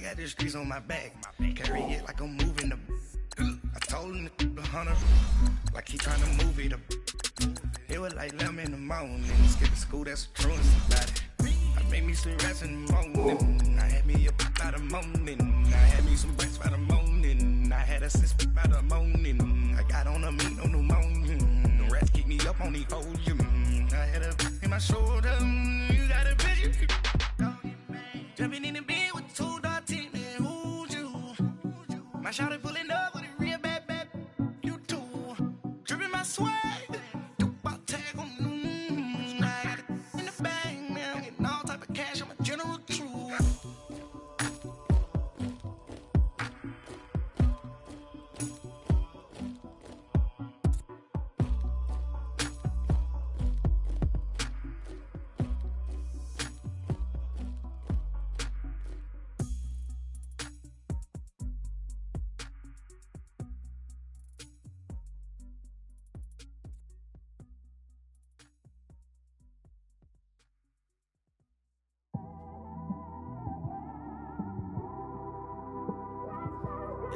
I got the streets on my back. Carry it like I'm moving the. I told him the hunter, like he tryna move it up. It was like 11 in the morning. Skip to school, that's a truancy about it. I made me some rest in the morning. I had me a pop by the morning. I had me some breaks by the morning. I had a six by the morning. I got on a meat on the morning. The rats keep me up on the ocean. I had a in my shoulder. You got a bitch. Jumping in the bed with 2 dark teeth, man. Who's you? My shawty pulling up with a real bad, you too. Dripping my swag.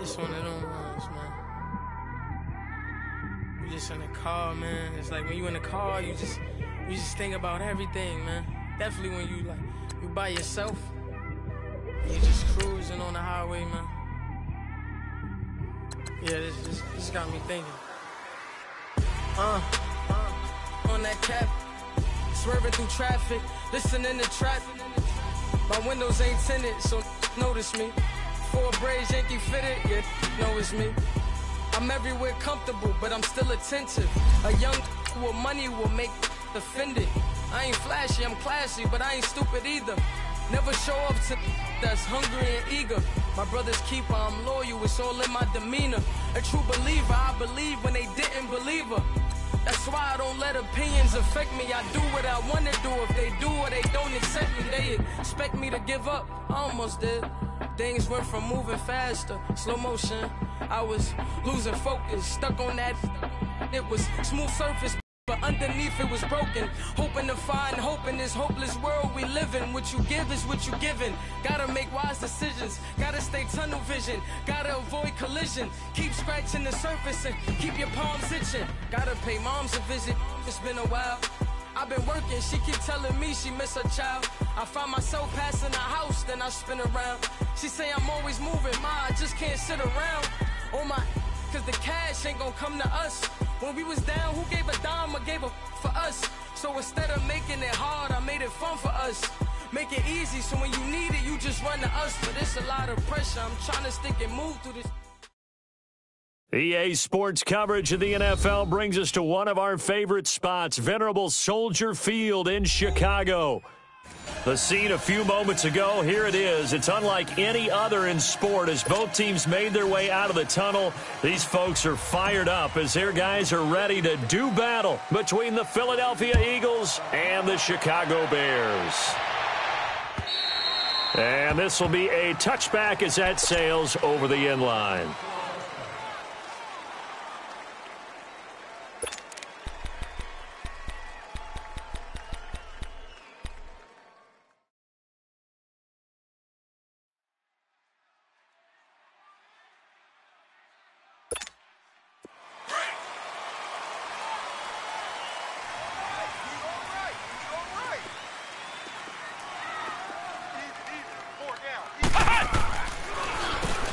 It's one of them ones, man. You just in the car, man. It's like when you in the car, you just think about everything, man. Definitely when you by yourself, you just cruising on the highway, man. Yeah, this got me thinking. On that cap, swerving through traffic, listening to trap. My windows ain't tinted, so notice me. 4 braids, Yankee fitted, yeah, know it's me. I'm everywhere comfortable, but I'm still attentive. A young with money will make offended. I ain't flashy, I'm classy, but I ain't stupid either. Never show up to that's hungry and eager. My brother's keeper, I'm loyal, it's all in my demeanor. A true believer, I believe when they didn't believe her. That's why I don't let opinions affect me. I do what I want to do. If they do or they don't accept me, they expect me to give up. I almost did. Things went from moving faster, slow motion. I was losing focus, stuck on that. It was smooth surface, but underneath it was broken. Hoping to find hope in this hopeless world we live in. What you give is what you given. Gotta make wise decisions. Gotta stay tunnel vision. Gotta avoid collision. Keep scratching the surface and keep your palms itching. Gotta pay moms a visit. It's been a while. I've been working, she keep telling me she miss her child. I find myself passing the house, then I spin around. She say I'm always moving, I just can't sit around. Oh my, cause the cash ain't gonna come to us. When we was down, who gave a dime or gave a for us? So instead of making it hard, I made it fun for us. Make it easy, so when you need it, you just run to us. But it's a lot of pressure, I'm trying to stick and move through this. EA Sports coverage of the NFL brings us to one of our favorite spots, venerable Soldier Field in Chicago. The scene a few moments ago, here it is. It's unlike any other in sport as both teams made their way out of the tunnel. These folks are fired up as their guys are ready to do battle between the Philadelphia Eagles and the Chicago Bears. And this will be a touchback as that sails over the end line.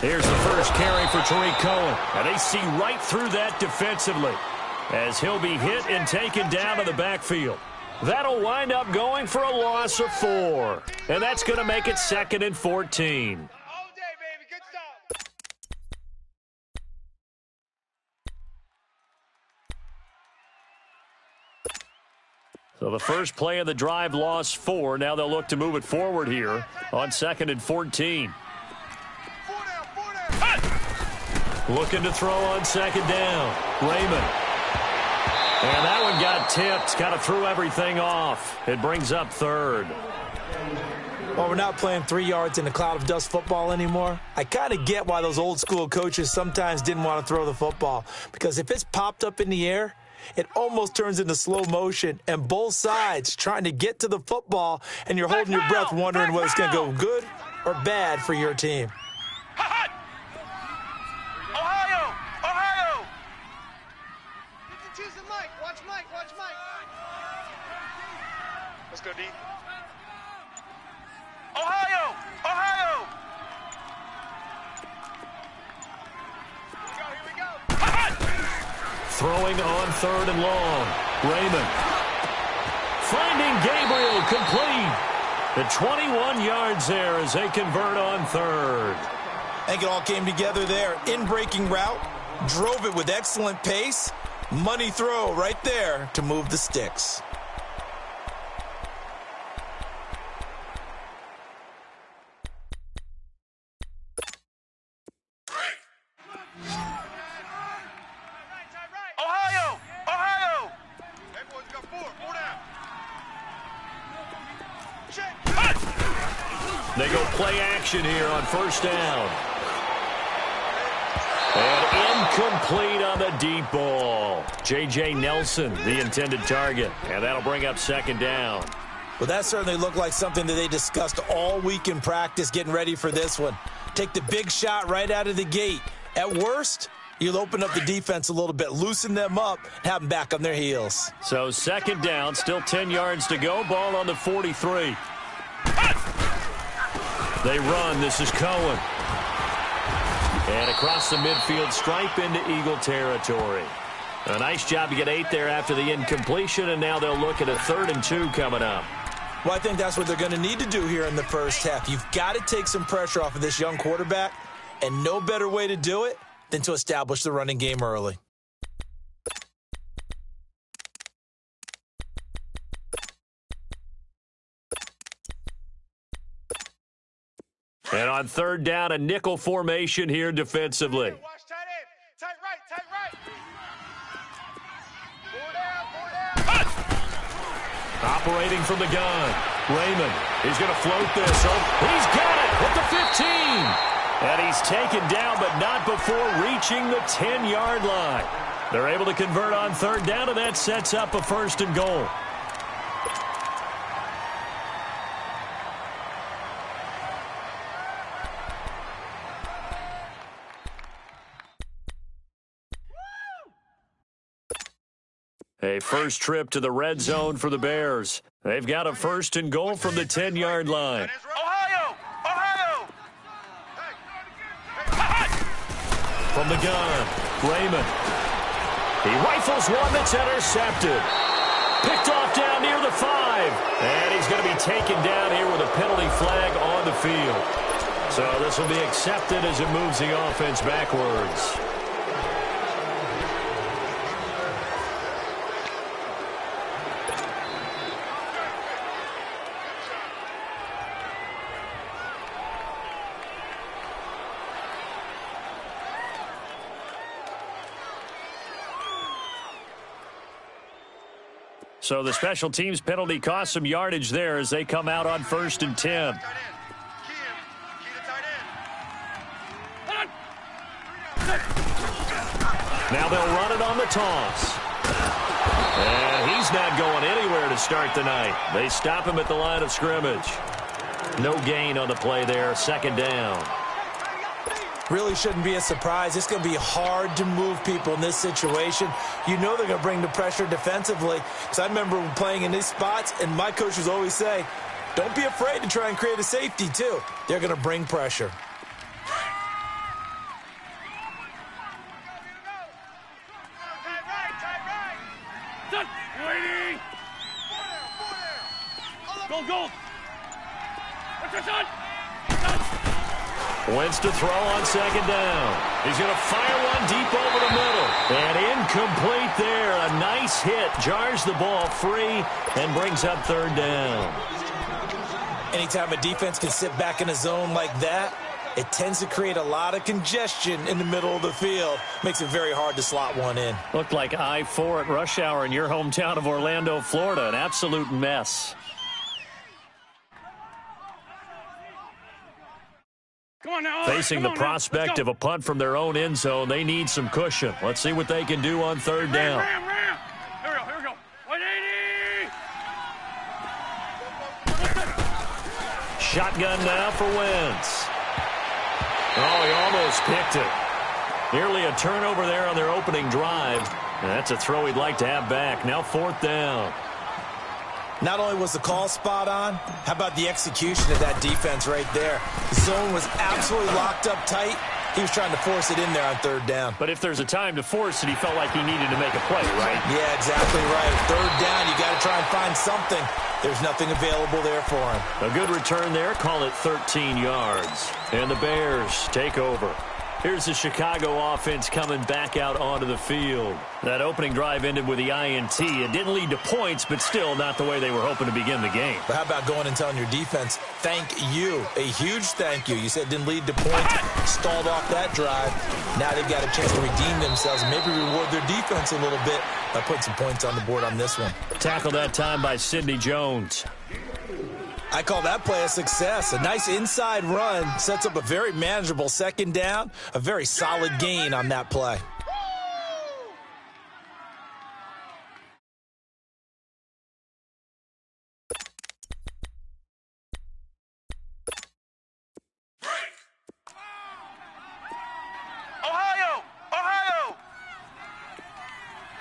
Here's the first carry for Tariq Cohen. And they see right through that defensively as he'll be hit and taken down to the backfield. That'll wind up going for a loss of 4. And that's going to make it 2nd and 14. So the first play of the drive lost 4. Now they'll look to move it forward here on 2nd and 14. Looking to throw on 2nd down. Raymond. And that one got tipped. Kind of threw everything off. It brings up 3rd. Well, we're not playing 3 yards in a cloud of dust football anymore. I kind of get why those old school coaches sometimes didn't want to throw the football. Because if it's popped up in the air, it almost turns into slow motion. And both sides trying to get to the football, and you're holding your breath wondering whether it's going to go good or bad for your team. Ohio! Ohio! Choose the mic. Watch Mike. Watch Mike. Let's go, D. Ohio! Ohio! Here we go. Throwing on 3rd and long. Raymond. Finding Gabriel complete. The 21 yards there as they convert on 3rd. I think it all came together there. In-breaking route. Drove it with excellent pace. Money throw right there to move the sticks. Ohio! Ohio! Hey, boys, we got four down. They go play action here on 1st down. And incomplete on the deep ball. J.J. Nelson, the intended target. And that'll bring up 2nd down. Well, that certainly looked like something that they discussed all week in practice getting ready for this one. Take the big shot right out of the gate. At worst, you'll open up the defense a little bit, loosen them up, and have them back on their heels. So 2nd down, still 10 yards to go. Ball on the 43. They run. This is Cohen. And across the midfield stripe into Eagle territory. A nice job to get 8 there after the incompletion, and now they'll look at a 3rd and 2 coming up. Well, I think that's what they're going to need to do here in the first half. You've got to take some pressure off of this young quarterback, and no better way to do it than to establish the running game early. And on 3rd down, a nickel formation here defensively. Watch tight end. Tight right. Tight right. 4 down. Operating from the gun. Raymond, he's going to float this. Oh, he's got it at the 15. And he's taken down, but not before reaching the 10-yard line. They're able to convert on 3rd down, and that sets up a 1st and goal. A first trip to the red zone for the Bears. They've got a 1st and goal from the 10-yard line. Ohio! Ohio! From the gun, Raymond. He rifles one that's intercepted. Picked off down near the 5. And he's going to be taken down here with a penalty flag on the field. So this will be accepted as it moves the offense backwards. So the special teams penalty cost some yardage there as they come out on 1st and 10. Now they'll run it on the toss. And he's not going anywhere to start the night. They stop him at the line of scrimmage. No gain on the play there, 2nd down. Really shouldn't be a surprise. It's going to be hard to move people in this situation. You know they're going to bring the pressure defensively. Because I remember playing in these spots, and my coaches always say, don't be afraid to try and create a safety, too. They're going to bring pressure. Wentz to throw on 2nd down. He's going to fire one deep over the middle. And incomplete there. A nice hit. Jars the ball free and brings up 3rd down. Anytime a defense can sit back in a zone like that, it tends to create a lot of congestion in the middle of the field. Makes it very hard to slot one in. Looked like I-4 at rush hour in your hometown of Orlando, Florida. An absolute mess. Facing the prospect of a punt from their own end zone, they need some cushion. Let's see what they can do on 3rd down. Ram. Here we go. 180! shotgun now for Wentz. Oh, he almost picked it. Nearly a turnover there on their opening drive. That's a throw he'd like to have back. Now 4th down. Not only was the call spot on, how about the execution of that defense right there? The zone was absolutely locked up tight. He was trying to force it in there on 3rd down. But if there's a time to force it, he felt like he needed to make a play, right? Yeah, exactly right. 3rd down, you got to try and find something. There's nothing available there for him. A good return there, call it 13 yards. And the Bears take over. Here's the Chicago offense coming back out onto the field. That opening drive ended with the INT. It didn't lead to points, but still not the way they were hoping to begin the game. But how about going and telling your defense, thank you, a huge thank you. You said it didn't lead to points, stalled off that drive. Now they've got a chance to redeem themselves and maybe reward their defense a little bit by putting some points on the board on this one. Tackled that time by Sidney Jones. I call that play a success. A nice inside run sets up a very manageable 2nd down, a very solid gain on that play. Ohio! Ohio!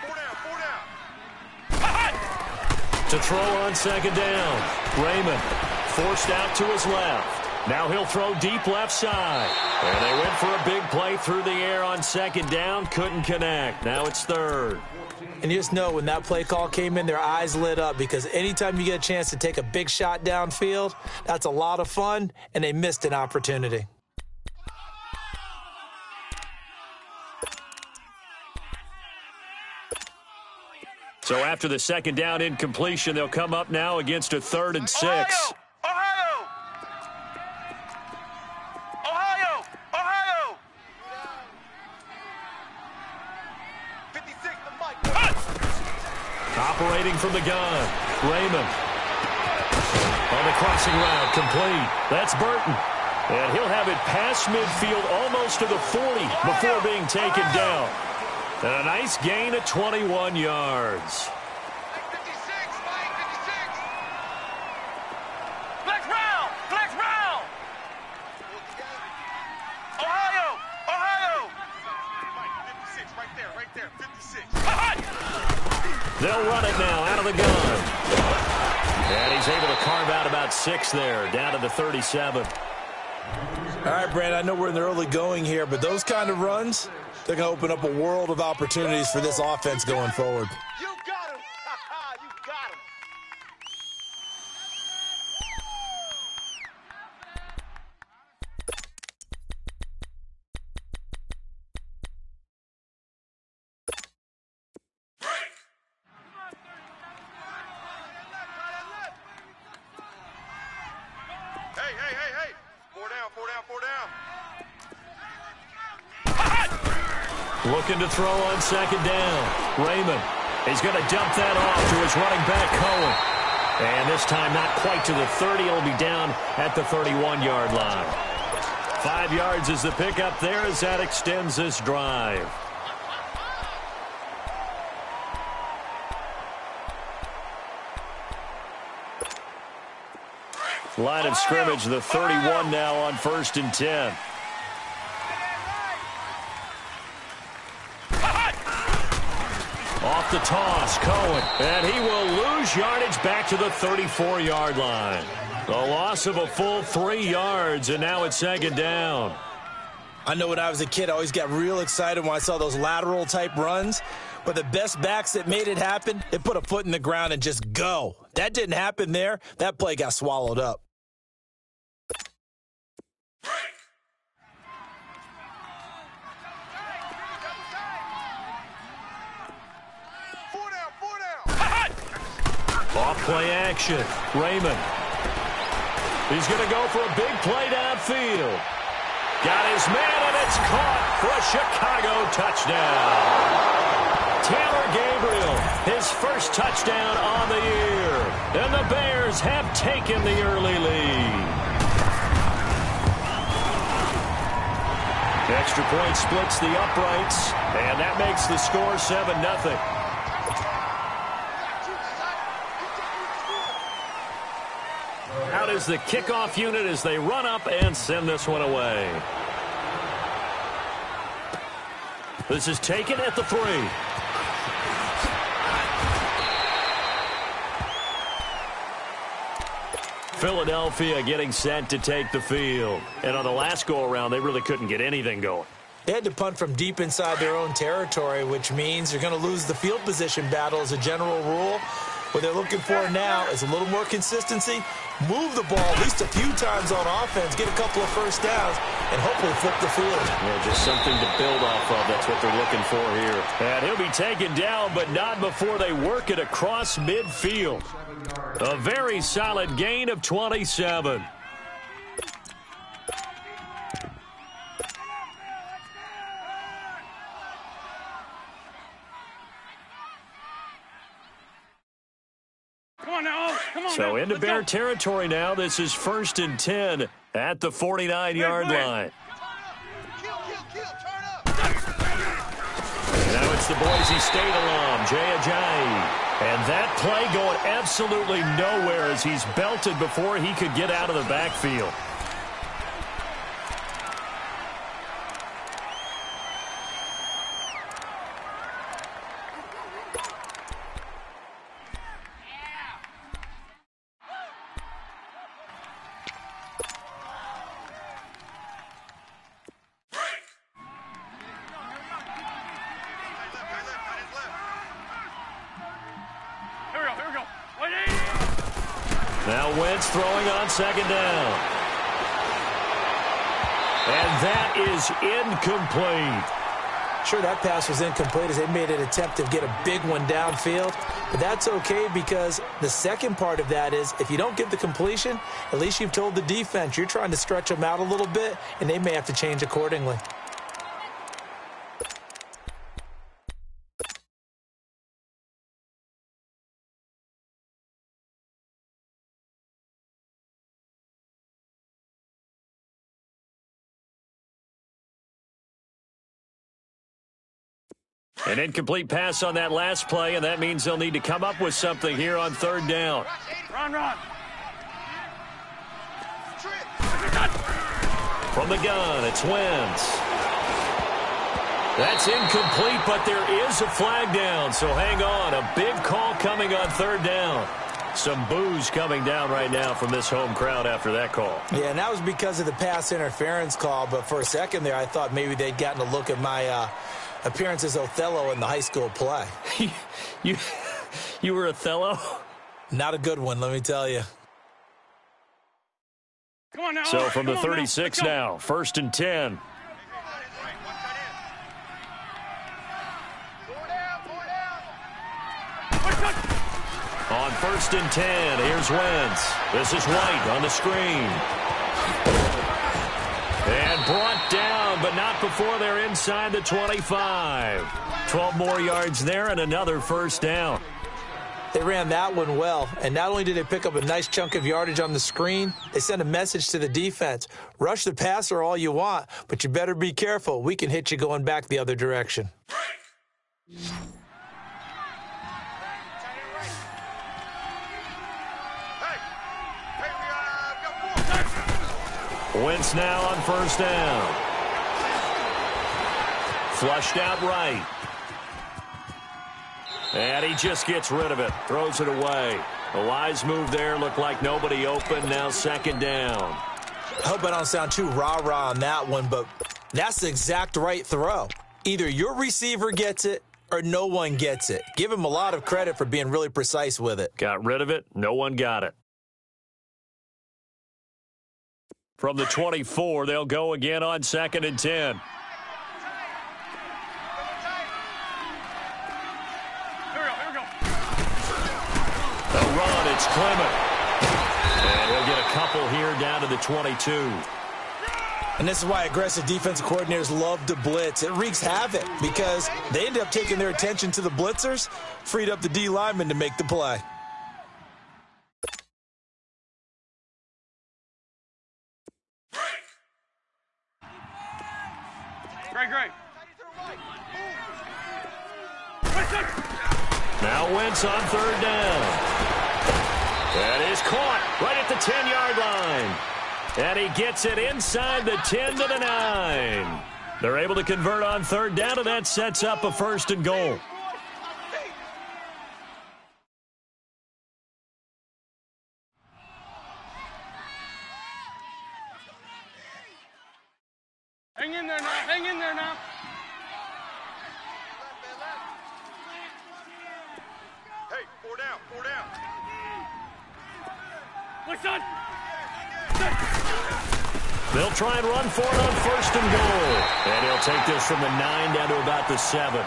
4 down, 4 down. To throw on 2nd down. Raymond forced out to his left. Now he'll throw deep left side. And they went for a big play through the air on 2nd down. Couldn't connect. Now it's 3rd. And you just know when that play call came in, their eyes lit up because anytime you get a chance to take a big shot downfield, that's a lot of fun, and they missed an opportunity. So after the 2nd down incompletion, they'll come up now against a 3rd and 6. Ohio! Ohio! Ohio! 56, the mic. Operating from the gun. Raymond. On the crossing route, complete. That's Burton. And he'll have it past midfield almost to the 40 before being taken down. And a nice gain of 21 yards. 56, Mike, 56. Flex round! Flex round! Ohio! Ohio! Mike, 56, right there, 56. They'll run it now out of the gun. And he's able to carve out about 6 there, down to the 37. All right, Brand, I know we're in the early going here, but those kind of runs, they're going to open up a world of opportunities for this offense going forward. You got him. You got him. Hey. 4 down, 4 down, 4 down. Looking to throw on 2nd down. Raymond. He's going to dump that off to his running back, Cohen. And this time not quite to the 30. He'll be down at the 31-yard line. 5 yards is the pickup there as that extends this drive. Line of scrimmage, the 31 now on 1st and 10. Off the toss, Cohen, and he will lose yardage back to the 34-yard line. A loss of a full 3 yards, and now it's 2nd down. I know when I was a kid, I always got real excited when I saw those lateral-type runs. But the best backs that made it happen, they put a foot in the ground and just go. That didn't happen there. That play got swallowed up. Off play action. Raymond. He's going to go for a big play downfield. Got his man, and it's caught for a Chicago touchdown. Taylor Gabriel, his first touchdown on the year. And the Bears have taken the early lead. Extra point splits the uprights, and that makes the score 7-0. Out is is the kickoff unit as they run up and send this one away. This is taken at the 3. Philadelphia getting set to take the field. And on the last go-around, they really couldn't get anything going. They had to punt from deep inside their own territory, which means you're going to lose the field position battle as a general rule. What they're looking for now is a little more consistency, move the ball at least a few times on offense, get a couple of first downs, and hopefully flip the field. Yeah, just something to build off of. That's what they're looking for here. And he'll be taken down, but not before they work it across midfield. A very solid gain of 27. So into Bear territory now. This is 1st and 10 at the 49-yard line. Now it's the Boise State alum, Jay Ajayi. And that play going absolutely nowhere as he's belted before he could get out of the backfield. Now Wentz throwing on 2nd down. And that is incomplete. Sure, that pass was incomplete as they made an attempt to get a big one downfield. But that's okay because the second part of that is if you don't get the completion, at least you've told the defense you're trying to stretch them out a little bit, and they may have to change accordingly. An incomplete pass on that last play, and that means they'll need to come up with something here on 3rd down. Run. From the gun, it's Wentz. That's incomplete, but there is a flag down, so hang on. A big call coming on 3rd down. Some boos coming down right now from this home crowd after that call. Yeah, and that was because of the pass interference call, but for a second there I thought maybe they'd gotten a look at my appearance as Othello in the high school play. You were Othello? Not a good one, let me tell you. Come on now. So from the 36 now, 1st and 10. On 1st and 10, here's Wentz. This is White on the screen. And brought down, but not before they're inside the 25. 12 more yards there and another 1st down. They ran that one well, and not only did they pick up a nice chunk of yardage on the screen, they sent a message to the defense. Rush the passer all you want, but you better be careful. We can hit you going back the other direction. Wentz now on 1st down. Flushed out right. And he just gets rid of it. Throws it away. A wise move there. Looked like nobody open. Now 2nd down. I hope I don't sound too rah-rah on that one, but that's the exact right throw. Either your receiver gets it or no one gets it. Give him a lot of credit for being really precise with it. Got rid of it. No one got it. From the 24, they'll go again on 2nd and 10. The run, it's Clement. And he'll get a couple here down to the 22. And this is why aggressive defensive coordinators love to blitz. It wreaks havoc because they end up taking their attention to the blitzers, freed up the D lineman to make the play. Great. Now Wentz on 3rd down. That is caught right at the 10-yard line. And he gets it inside the 10 to the 9. They're able to convert on third down, and that sets up a 1st and goal. Hang in there now. Hang in there now. Hey, 4 down. 4 down. What's on? They'll try and run for it on 1st and goal. And he'll take this from the 9 down to about the 7.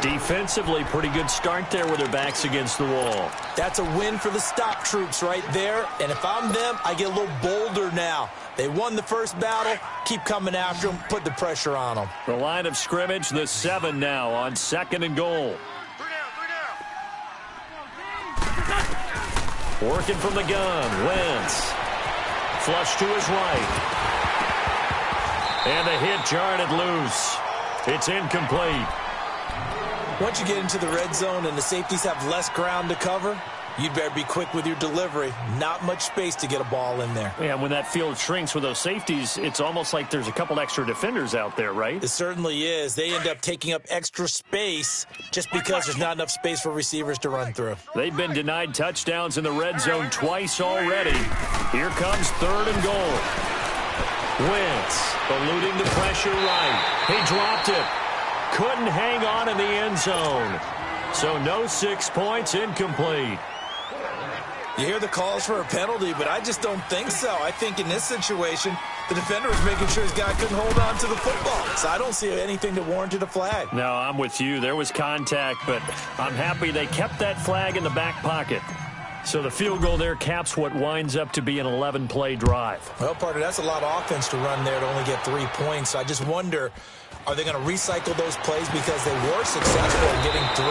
Defensively, pretty good start there with their backs against the wall. That's a win for the stop troops right there. And if I'm them, I get a little bolder now. They won the first battle. Keep coming after them. Put the pressure on them. The line of scrimmage, the 7 now on 2nd and goal. 3 down. 3 down. Working from the gun, Wentz. Flush to his right. And the hit jarred it loose. It's incomplete. Once you get into the red zone and the safeties have less ground to cover, you'd better be quick with your delivery. Not much space to get a ball in there. Yeah, when that field shrinks with those safeties, it's almost like there's a couple extra defenders out there, right? It certainly is. They end up taking up extra space just because there's not enough space for receivers to run through. They've been denied touchdowns in the red zone twice already. Here comes 3rd and goal. Wentz eluding the pressure right. He dropped it. Couldn't hang on in the end zone. So no 6 points, incomplete. You hear the calls for a penalty, but I just don't think so. I think in this situation, the defender was making sure his guy couldn't hold on to the football. So I don't see anything that warranted a flag. No, I'm with you. There was contact, but I'm happy they kept that flag in the back pocket. So the field goal there caps what winds up to be an 11-play drive. Well, partner, that's a lot of offense to run there to only get 3 points. So I just wonder, are they going to recycle those plays because they were successful in getting 3?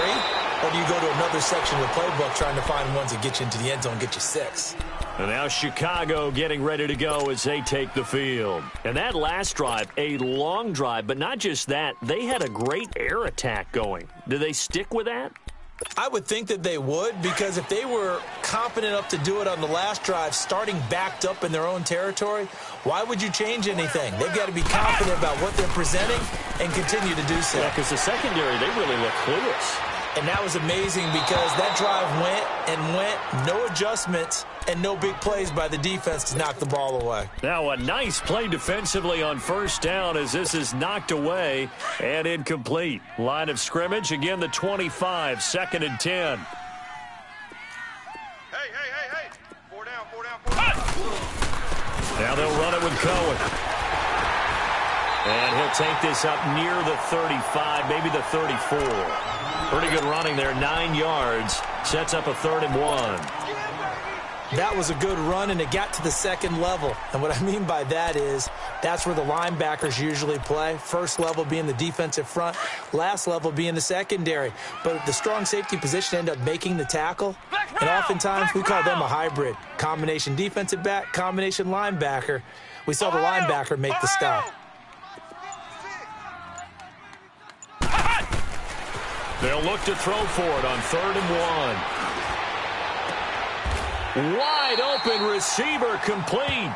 Or do you go to another section of the playbook trying to find ones that get you into the end zone and get you 6? And now Chicago getting ready to go as they take the field. And that last drive, a long drive, but not just that. They had a great air attack going. Do they stick with that? I would think that they would, because if they were confident enough to do it on the last drive, starting backed up in their own territory, why would you change anything? They've got to be confident about what they're presenting and continue to do so. Yeah, because the secondary, they really look clueless. And that was amazing because that drive went and went, no adjustments, and no big plays by the defense to knock the ball away. Now a nice play defensively on 1st down as this is knocked away and incomplete. Line of scrimmage, again the 25, 2nd and 10. Hey. 4 down. 4 down. 4 down. Now they'll run it with Cohen. And he'll take this up near the 35, maybe the 34. Pretty good running there, 9 yards. Sets up a 3rd and 1. That was a good run, and it got to the 2nd level. And what I mean by that is that's where the linebackers usually play. First level being the defensive front, last level being the secondary. But the strong safety position ended up making the tackle. And oftentimes we call them a hybrid. Combination defensive back, combination linebacker. We saw the linebacker make the stop. They'll look to throw for it on 3rd and 1. Wide open receiver complete.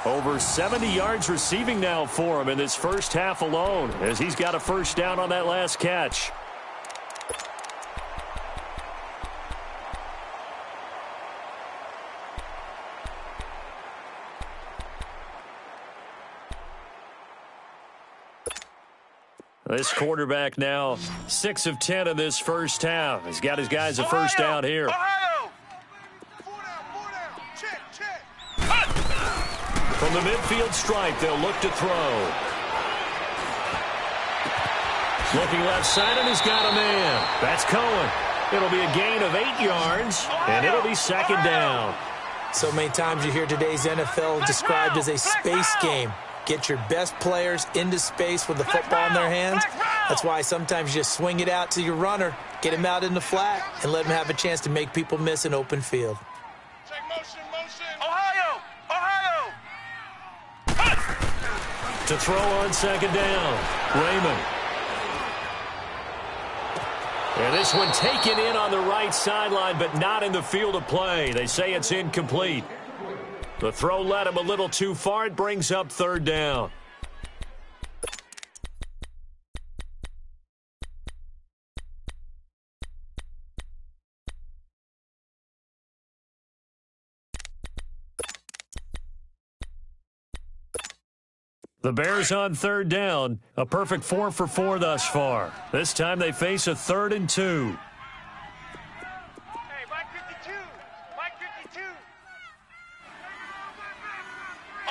Over 70 yards receiving now for him in this first half alone as he's got a 1st down on that last catch. This quarterback now 6 of 10 in this first half. He's got his guys a 1st down here. Ohio! 4 down. Check. From the midfield stripe, they'll look to throw. Looking left side, and he's got a man. That's Cohen. It'll be a gain of 8 yards, and it'll be 2nd down. So many times you hear today's NFL described as a space game. Get your best players into space with the football in their hands. That's why sometimes you just swing it out to your runner, get him out in the flat, and let him have a chance to make people miss an open field. Check motion. Ohio! To throw on 2nd down, Raymond. And this one taken in on the right sideline, but not in the field of play. They say it's incomplete. The throw led him a little too far. It brings up third down. The Bears on third down. A perfect 4 for 4 thus far. This time they face a 3rd and 2. Hey, Mike 52. Mike 52.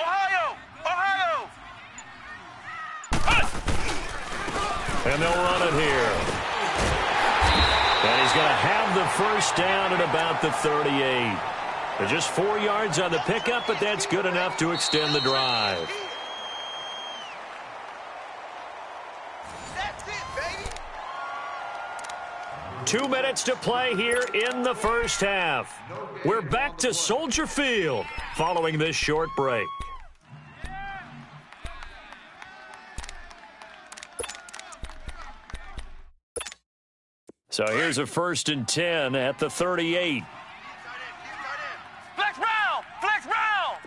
Ohio! Ohio! And they'll run it here. And he's going to have the first down at about the 38. They're just 4 yards on the pickup, but that's good enough to extend the drive. 2 minutes to play here in the first half. We're back to Soldier Field following this short break. So here's a 1st and 10 at the 38. Flex round! Flex round!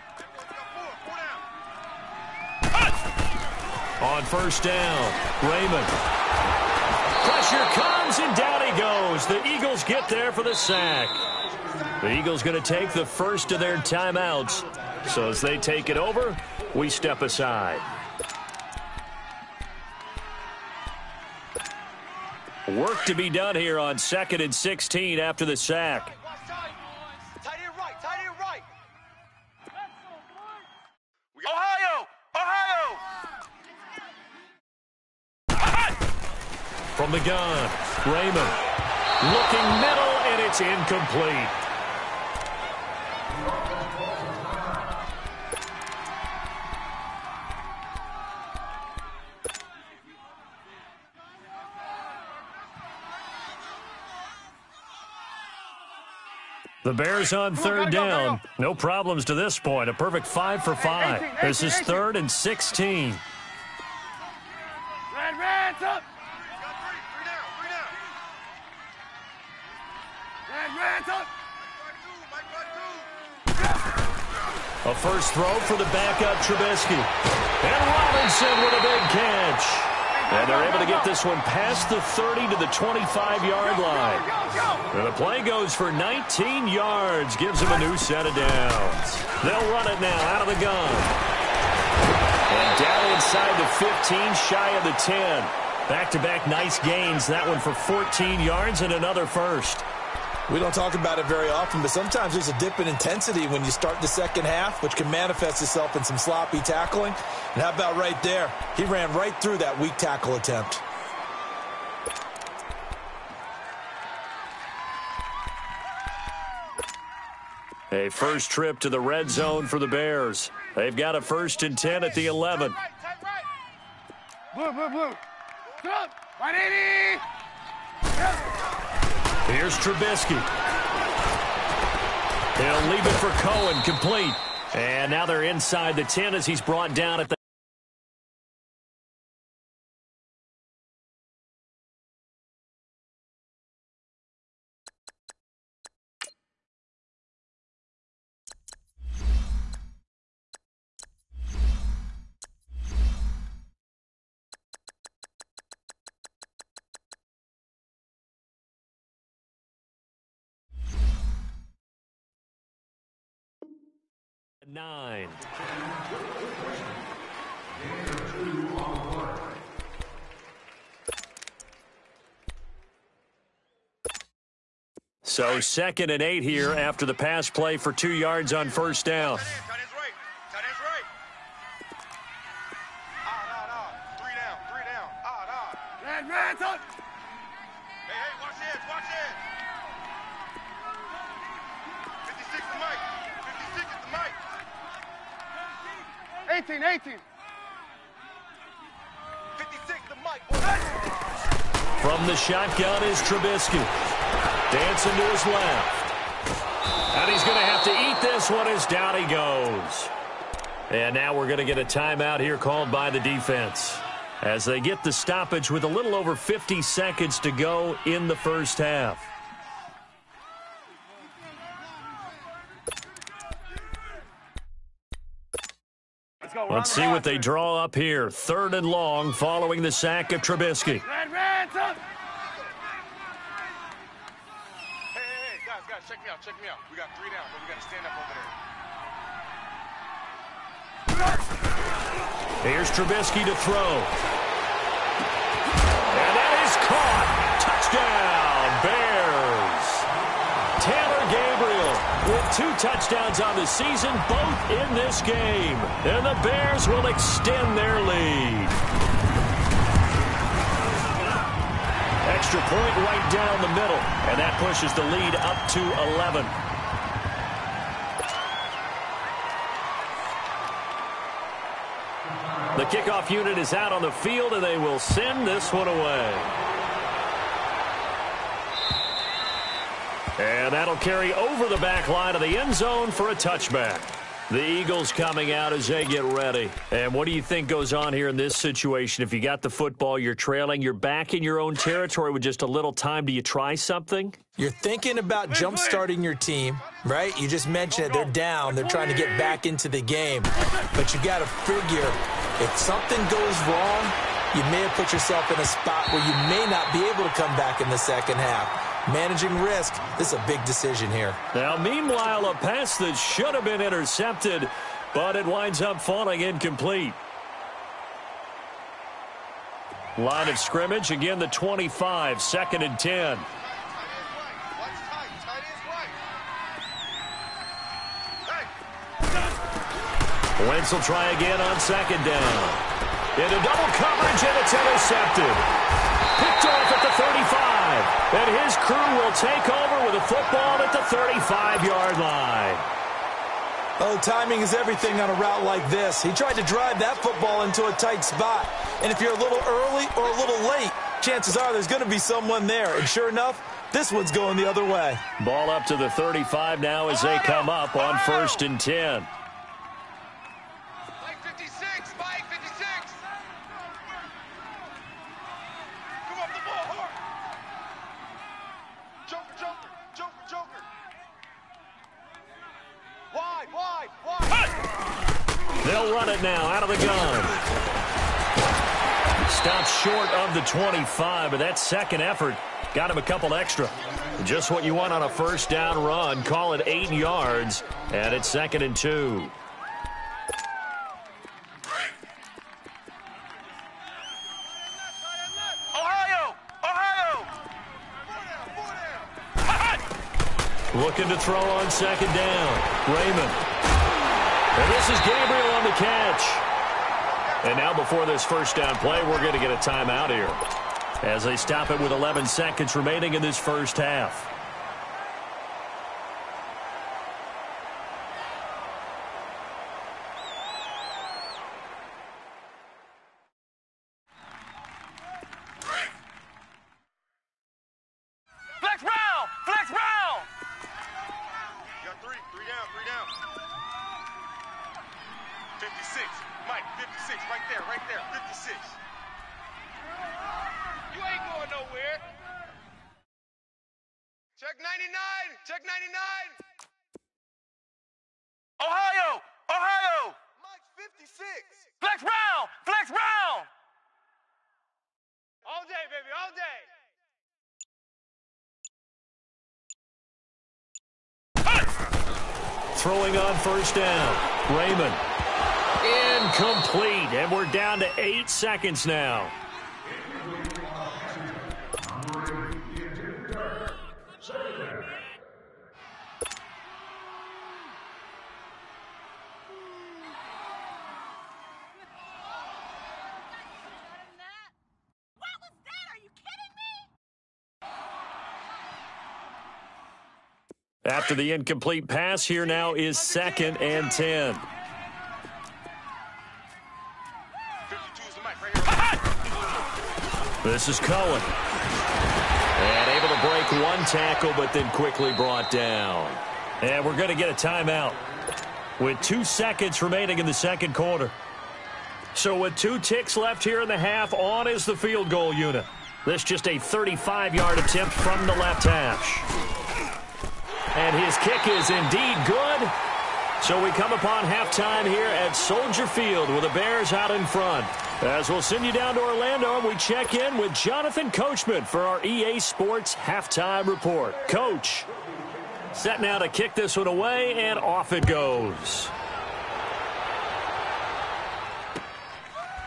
On first down, Raymond. Pressure comes, and down he goes. The Eagles get there for the sack. The Eagles going to take the first of their timeouts. So as they take it over, we step aside. Work to be done here on 2nd and 16 after the sack. Tight end right, tight end right. Ohio! Ohio! From the gun, Raymond. Looking middle, and it's incomplete. The Bears on third down. No problems to this point. A perfect 5 for 5. This is 3rd and 16. Reds up! Reds up! A first throw for the backup Trubisky. And Robinson with a big catch. And they're able to get this one past the 30 to the 25-yard line. And the play goes for 19 yards. Gives them a new set of downs. They'll run it now out of the gun. And down inside the 15, shy of the 10. Back-to-back nice gains. That one for 14 yards and another first. We don't talk about it very often, but sometimes there's a dip in intensity when you start the second half, which can manifest itself in some sloppy tackling. And how about right there? He ran right through that weak tackle attempt. A first trip to the red zone for the Bears. They've got a 1st and 10 at the 11. Blue, blue, blue. Sit up. 180. Here's Trubisky. He'll leave it for Cohen, complete. And now they're inside the 10 as he's brought down at the nine. So 2nd and 8 here after the pass play for 2 yards on first down. Tight end's right. Tight end's right. Three down. Reds up. Hey, watch this. 56 to Mike. 56 is to Mike. 18. 56 to Mike. From the shotgun is Trubisky. Dancing to his left. And he's going to have to eat this one as down he goes. And now we're going to get a timeout here called by the defense. as they get the stoppage with a little over 50 seconds to go in the first half. Let's see what they draw up here. 3rd and long following the sack of Trubisky. Hey, guys, check me out. We got 3 down, but we got to stand up over there. Here's Trubisky to throw. And that is caught. Touchdown, Bears. Taylor Gabriel with 2 touchdowns on the season, both in this game. And the Bears will extend their lead. Extra point right down the middle, and that pushes the lead up to 11. The kickoff unit is out on the field, and they will send this one away. And that'll carry over the back line of the end zone for a touchback. The Eagles coming out as they get ready. And what do you think goes on here in this situation? If you got the football, you're trailing, you're back in your own territory with just a little time. Do you try something? You're thinking about jump-starting your team, right? You just mentioned it. They're down. They're trying to get back into the game. But you got to figure, if something goes wrong, you may have put yourself in a spot where you may not be able to come back in the second half. Managing risk, this is a big decision here. Now, meanwhile, a pass that should have been intercepted, but it winds up falling incomplete. Line of scrimmage, again, the 25, 2nd and 10. Wentz will try again on 2nd down. Into double coverage, and it's intercepted. Picked off at the 35. And his crew will take over with a football at the 35-yard line. Oh, timing is everything on a route like this. He tried to drive that football into a tight spot. And if you're a little early or a little late, chances are there's going to be someone there. And sure enough, this one's going the other way. Ball up to the 35 now as they come up on 1st and 10. They'll run it now out of the gun. Stops short of the 25, but that second effort got him a couple extra. Just what you want on a 1st down run. Call it 8 yards, and it's 2nd and 2. Looking to throw on 2nd down. Raymond. And this is Gabriel on the catch. And now before this 1st down play, we're going to get a timeout here as they stop it with 11 seconds remaining in this first half. Flex round! You got 3 down. 56, Mike, 56, right there, 56. You ain't going nowhere. Check 99. Ohio. Mike's 56. Flex round. All day, baby, all day. Throwing on 1st down. Raymond. Incomplete, and we're down to 8 seconds now. After the incomplete pass, here now is 2nd and 10. This is Cohen. And able to break one tackle, but then quickly brought down. And we're going to get a timeout with 2 seconds remaining in the second quarter. So with 2 ticks left here in the half, on is the field goal unit. This just a 35-yard attempt from the left hash. And his kick is indeed good. So we come upon halftime here at Soldier Field with the Bears out in front. As we'll send you down to Orlando, and we check in with Jonathan Coachman for our EA Sports Halftime Report. Coach, set now to kick this one away, and off it goes.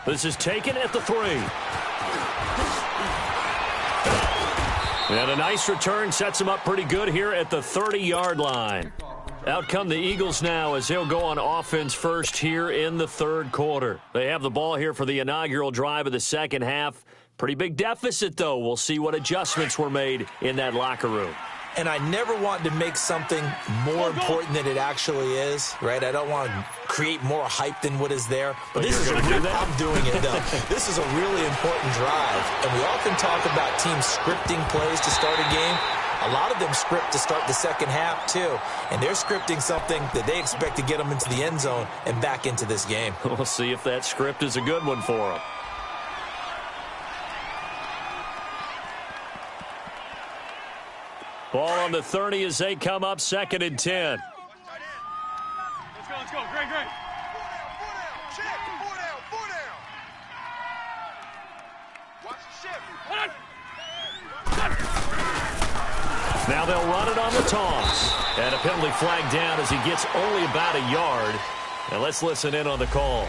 This is taken at the 3. And a nice return sets him up pretty good here at the 30-yard line. Out come the Eagles now as they'll go on offense first here in the third quarter. They have the ball here for the inaugural drive of the second half. Pretty big deficit, though. We'll see what adjustments were made in that locker room. And I never want to make something more important than it actually is, right? I don't want to create more hype than what is there. But this is I'm doing it, though. This is a really important drive. And we often talk about teams scripting plays to start a game. A lot of them script to start the second half, too. And they're scripting something that they expect to get them into the end zone and back into this game. We'll see if that script is a good one for them. Ball on the 30 as they come up, 2nd and 10. Let's go. Great. 4 down. Check. 4 down. Watch the shift. Now they'll run it on the toss. And a penalty flag down as he gets only about a yard. And let's listen in on the call.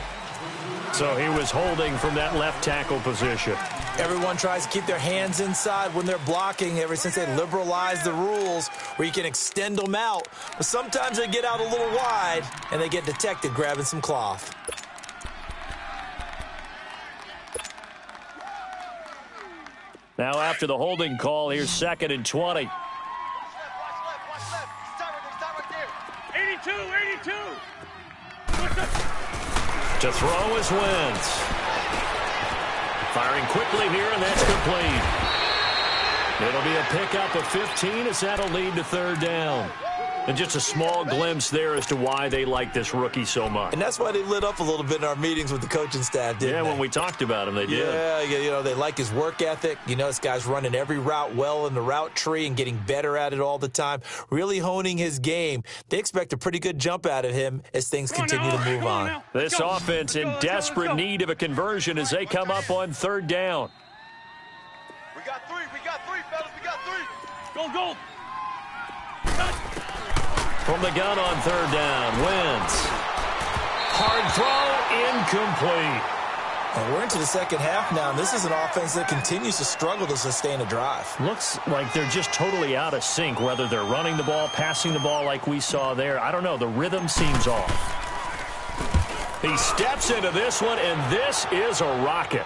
So he was holding from that left tackle position. Everyone tries to keep their hands inside when they're blocking ever since they liberalized the rules where you can extend them out. But sometimes they get out a little wide and they get detected grabbing some cloth. Now after the holding call, here's 2nd and 20. Watch left. Stop right there. 82. To throw is Wentz. Firing quickly here, and that's complete. It'll be a pickup of 15 as that'll lead to 3rd down. And just a small glimpse there as to why they like this rookie so much. And that's why they lit up a little bit in our meetings with the coaching staff, didn't they? Yeah, when we talked about him, they did. Yeah, you know, they like his work ethic. You know, this guy's running every route well in the route tree and getting better at it all the time, really honing his game. They expect a pretty good jump out of him as things continue to move on. This offense in desperate need of a conversion as they come up on 3rd down. We got three, fellas. We got 3. Go. From the gun on 3rd down, Wentz. Hard throw, incomplete. And we're into the second half now, and this is an offense that continues to struggle to sustain a drive. Looks like they're just totally out of sync, whether they're running the ball, passing the ball like we saw there. I don't know. The rhythm seems off. He steps into this one, and this is a rocket.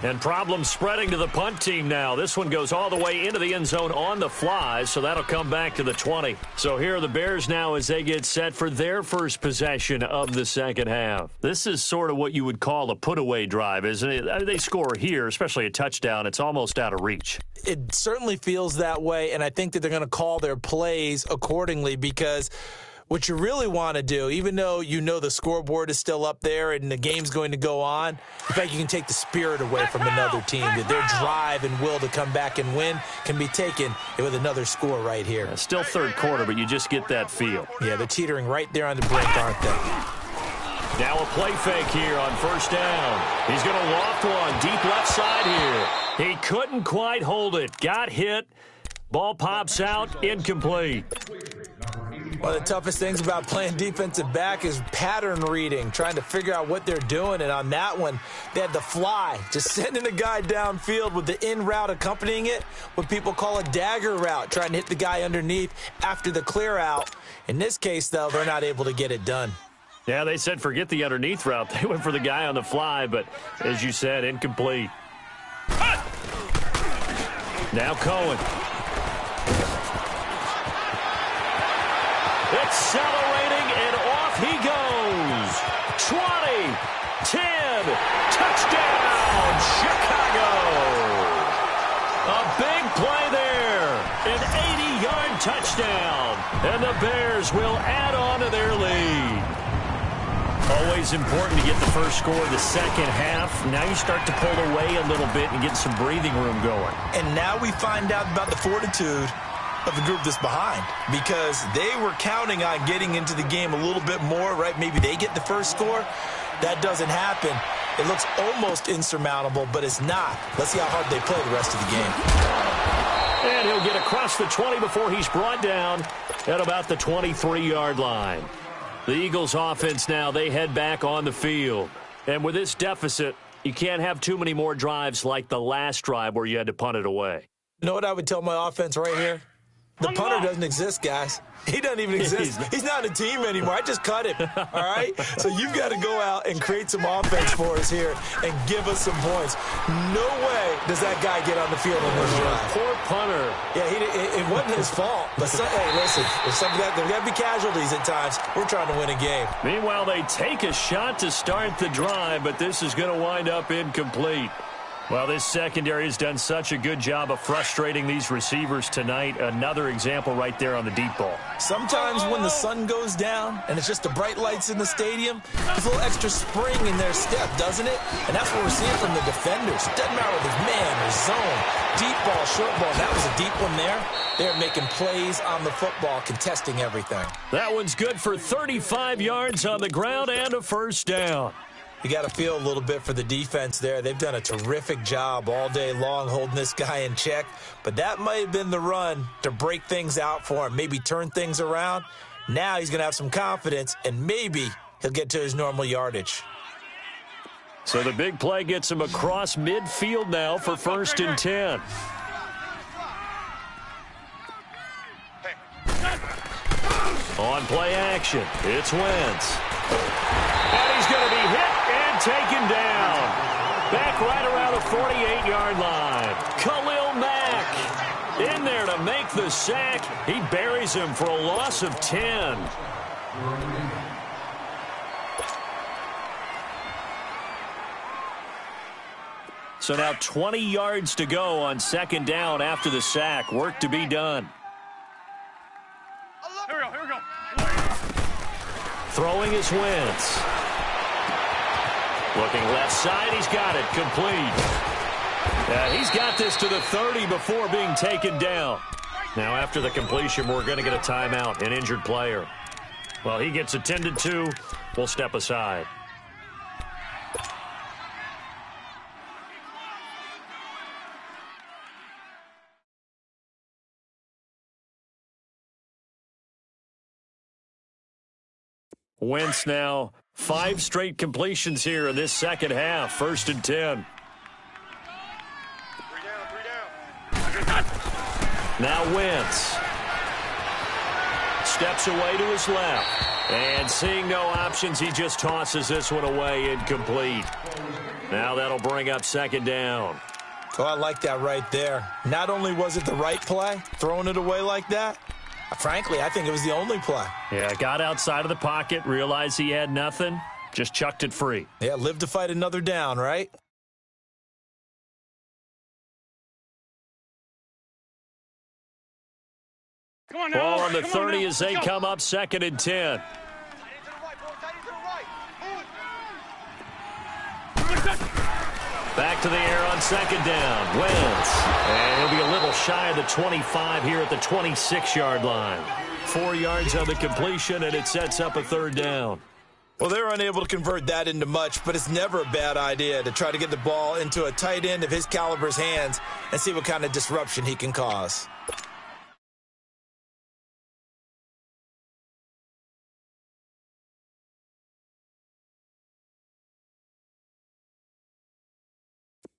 And problems spreading to the punt team now. This one goes all the way into the end zone on the fly, so that'll come back to the 20. So here are the Bears now as they get set for their first possession of the second half. This is sort of what you would call a put-away drive, isn't it? They score here, especially a touchdown. It's almost out of reach. It certainly feels that way, and I think that they're going to call their plays accordingly because what you really want to do, even though you know the scoreboard is still up there and the game's going to go on, in fact, you can take the spirit away from another team, that their drive and will to come back and win can be taken with another score right here. Still 3rd quarter, but you just get that feel. Yeah, they're teetering right there on the brink, aren't they? Now a play fake here on 1st down. He's going to loft one deep left side here. He couldn't quite hold it. Got hit. Ball pops out. Incomplete. One of the toughest things about playing defensive back is pattern reading, trying to figure out what they're doing. And on that one, they had the fly, just sending the guy downfield with the in route accompanying it, what people call a dagger route, trying to hit the guy underneath after the clear out. In this case, though, they're not able to get it done. Yeah, they said forget the underneath route. They went for the guy on the fly, but as you said, incomplete. Now Cohen. Accelerating, and off he goes. 20, 10, touchdown, Chicago. A big play there, an 80-yard touchdown, and the Bears will add on to their lead. Always important to get the first score of the second half. Now you start to pull away a little bit and get some breathing room going. And now we find out about the fortitude of the group that's behind, because they were counting on getting into the game a little bit more, right? Maybe they get the first score. That doesn't happen. It looks almost insurmountable, but it's not. Let's see how hard they play the rest of the game. And he'll get across the 20 before he's brought down at about the 23-yard line. The Eagles offense now, they head back on the field. And with this deficit, you can't have too many more drives like the last drive where you had to punt it away. You know what I would tell my offense right here? The punter doesn't exist, guys. He doesn't even exist. He's not a team anymore. I just cut him, all right? So you've got to go out and create some offense for us here and give us some points. No way does that guy get on the field on this drive. Poor punter. Yeah, it wasn't his fault. But, hey, listen, there's got to be casualties at times. We're trying to win a game. Meanwhile, they take a shot to start the drive, but this is going to wind up incomplete. Well, this secondary has done such a good job of frustrating these receivers tonight. Another example right there on the deep ball. Sometimes when the sun goes down and it's just the bright lights in the stadium, there's a little extra spring in their step, doesn't it? And that's what we're seeing from the defenders. It doesn't matter whether it's man or zone, deep ball, short ball. That was a deep one there. They're making plays on the football, contesting everything. That one's good for 35 yards on the ground and a first down. You got to feel a little bit for the defense there. They've done a terrific job all day long holding this guy in check. But that might have been the run to break things out for him, maybe turn things around. Now he's going to have some confidence, and maybe he'll get to his normal yardage. So the big play gets him across midfield now for 1st and 10. On play action, it's Wentz. And he's going to be hit and taken down. Back right around the 48-yard line. Khalil Mack in there to make the sack. He buries him for a loss of 10. So now 20 yards to go on 2nd down after the sack. Work to be done. Here we go. Throwing is Wentz. Looking left side, he's got it, complete. He's got this to the 30 before being taken down. Now after the completion, we're going to get a timeout, an injured player. Well, he gets attended to. We'll step aside. Wentz now 5 straight completions here in this second half. 1st and 10. 3 down. Now Wentz steps away to his left. And seeing no options, he just tosses this one away, incomplete. Now that'll bring up 2nd down. Oh, I like that right there. Not only was it the right play, throwing it away like that, frankly, I think it was the only play. Yeah, got outside of the pocket, realized he had nothing, just chucked it free. Yeah, live to fight another down, right? Come on now. Ball on the Come 30 now. as they come up 2nd and 10. Back to the air on 2nd down. Wentz. And he'll be a little shy of the 25 here at the 26-yard line. 4 yards on the completion, and it sets up a 3rd down. Well, they're unable to convert that into much, but it's never a bad idea to try to get the ball into a tight end of his caliber's hands and see what kind of disruption he can cause.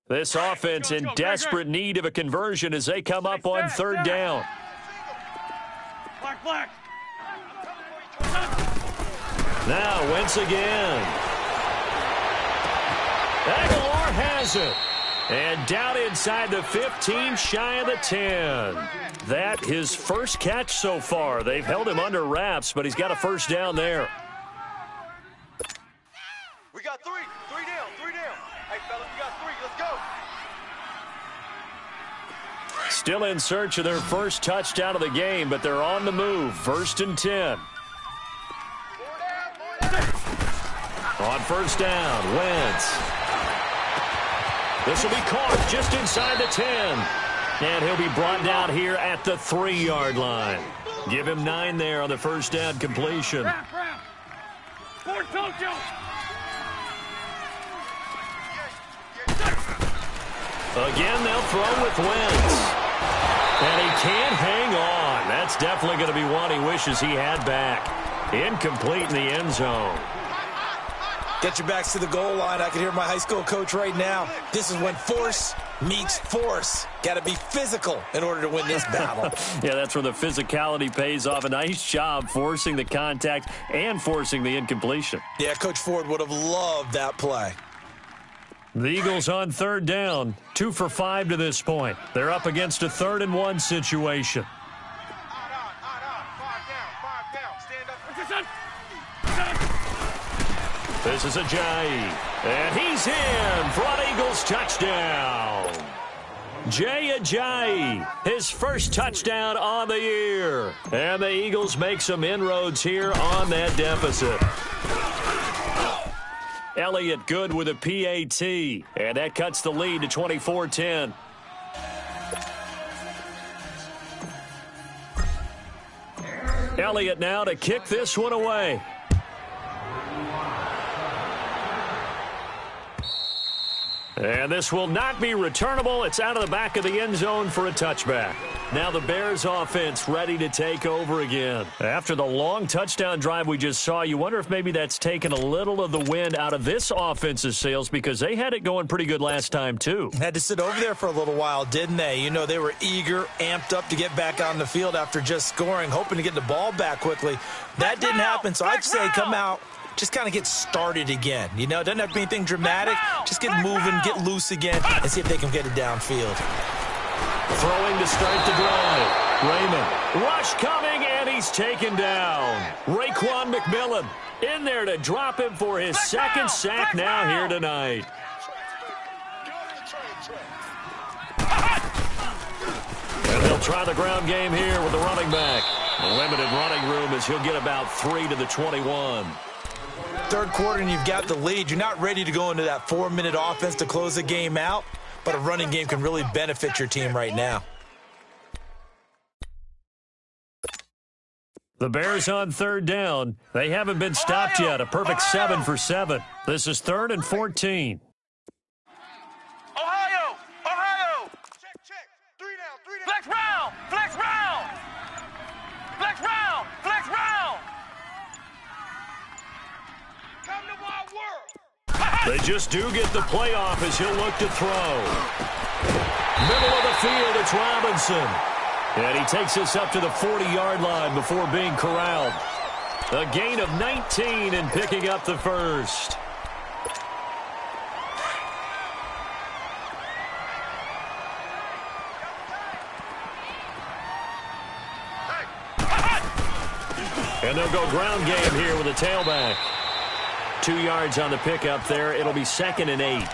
This offense in desperate need of a conversion as they come up on 3rd down. Black. Now Wentz again. Aguilar has it. And down inside the 15, shy of the 10. That his first catch so far. They've held him under wraps, but he's got a 1st down there. We got 3 down. Hey, fellas, we got 3. Let's go. Still in search of their first touchdown of the game, but they're on the move. 1st and 10. On first down, Wentz. This will be caught just inside the 10. And he'll be brought down here at the 3-yard line. Give him 9 there on the first down completion. Again, they'll throw with Wentz. And he can't hang on. That's definitely going to be one he wishes he had back. Incomplete in the end zone. Get your backs to the goal line. I can hear my high school coach right now. This is when force meets force. Got to be physical in order to win this battle. Yeah, that's where the physicality pays off. A nice job forcing the contact and forcing the incompletion. Yeah, Coach Ford would have loved that play. The Eagles on third down, 2 for 5 to this point. They're up against a 3rd-and-1 situation. This is Ajayi, and he's in for an Eagles touchdown. Jay Ajayi, his first touchdown on the year. And the Eagles make some inroads here on that deficit. Elliott good with a PAT, and that cuts the lead to 24-10. Elliott now to kick this one away. And this will not be returnable. It's out of the back of the end zone for a touchback. Now the Bears offense ready to take over again. After the long touchdown drive we just saw, you wonder if maybe that's taken a little of the wind out of this offense's sails because they had it going pretty good last time too. Had to sit over there for a little while, didn't they? You know, they were eager, amped up to get back on the field after just scoring, hoping to get the ball back quickly. That didn't happen, so I'd say come out. Just kind of get started again. You know, it doesn't have to be anything dramatic. Just get moving, get loose again, and see if they can get it downfield. Throwing to start the drive. Raymond. Rush coming, and he's taken down. Raekwon McMillan in there to drop him for his second sack now here tonight. And they'll try the ground game here with the running back. A limited running room as he'll get about 3 to the 21. Third quarter and you've got the lead. You're not ready to go into that 4-minute offense to close the game out, but a running game can really benefit your team right now. The Bears on third down. They haven't been stopped yet. A perfect 7 for 7. This is 3rd and 14. Ohio! Check. 3 down. Flex round! Flex round! Come to my world! They just do get the playoff as he'll look to throw. Middle of the field, it's Robinson. And he takes this up to the 40-yard line before being corralled. A gain of 19 and picking up the first. And they'll go ground game here with a tailback. 2 yards on the pickup there. It'll be 2nd and 8.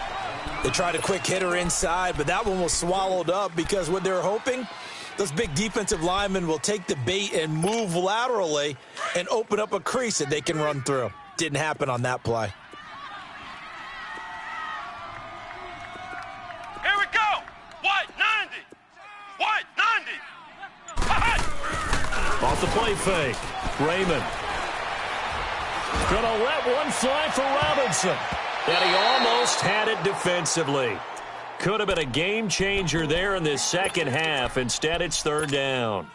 They tried a quick hitter inside, but that one was swallowed up because what they're hoping, those big defensive linemen will take the bait and move laterally and open up a crease that they can run through. Didn't happen on that play. Here we go! White 90! Off the play fake. Raymond. Gonna let one fly for Robinson. And he almost had it defensively. Could have been a game changer there in this second half. Instead, it's 3rd down.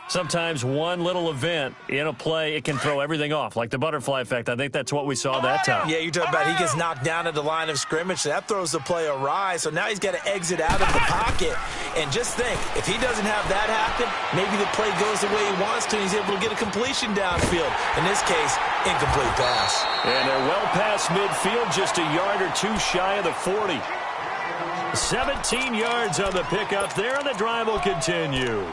Sometimes one little event in a play, it can throw everything off, like the butterfly effect. I think that's what we saw that time. Yeah, you're talking about he gets knocked down at the line of scrimmage. So that throws the play awry. So now he's got to exit out of the pocket. And just think, if he doesn't have that happen, maybe the play goes the way he wants to, and he's able to get a completion downfield. In this case, incomplete pass. And they're well past midfield, just a yard or two shy of the 40. 17 yards on the pickup there, and the drive will continue.